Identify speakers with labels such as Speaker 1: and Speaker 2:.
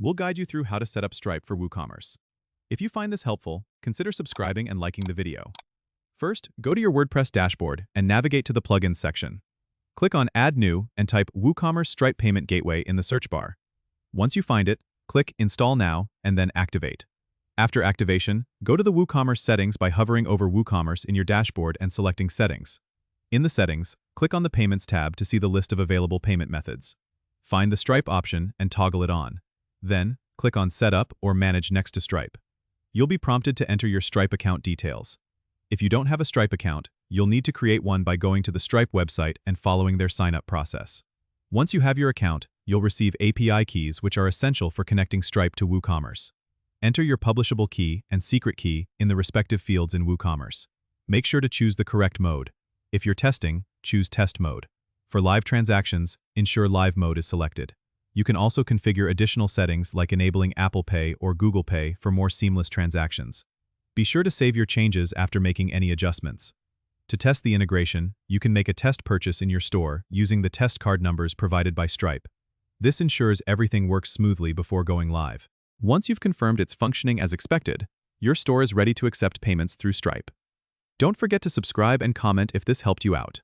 Speaker 1: We'll guide you through how to set up Stripe for WooCommerce. If you find this helpful, consider subscribing and liking the video. First, go to your WordPress dashboard and navigate to the Plugins section. Click on Add New and type WooCommerce Stripe Payment Gateway in the search bar. Once you find it, click Install Now and then Activate. After activation, go to the WooCommerce settings by hovering over WooCommerce in your dashboard and selecting Settings. In the settings, click on the Payments tab to see the list of available payment methods. Find the Stripe option and toggle it on. Then, click on Set Up or Manage next to Stripe. You'll be prompted to enter your Stripe account details. If you don't have a Stripe account, you'll need to create one by going to the Stripe website and following their sign-up process. Once you have your account, you'll receive API keys which are essential for connecting Stripe to WooCommerce. Enter your publishable key and secret key in the respective fields in WooCommerce. Make sure to choose the correct mode. If you're testing, choose Test Mode. For live transactions, ensure Live Mode is selected. You can also configure additional settings like enabling Apple Pay or Google Pay for more seamless transactions. Be sure to save your changes after making any adjustments. To test the integration, you can make a test purchase in your store using the test card numbers provided by Stripe. This ensures everything works smoothly before going live. Once you've confirmed it's functioning as expected, your store is ready to accept payments through Stripe. Don't forget to subscribe and comment if this helped you out.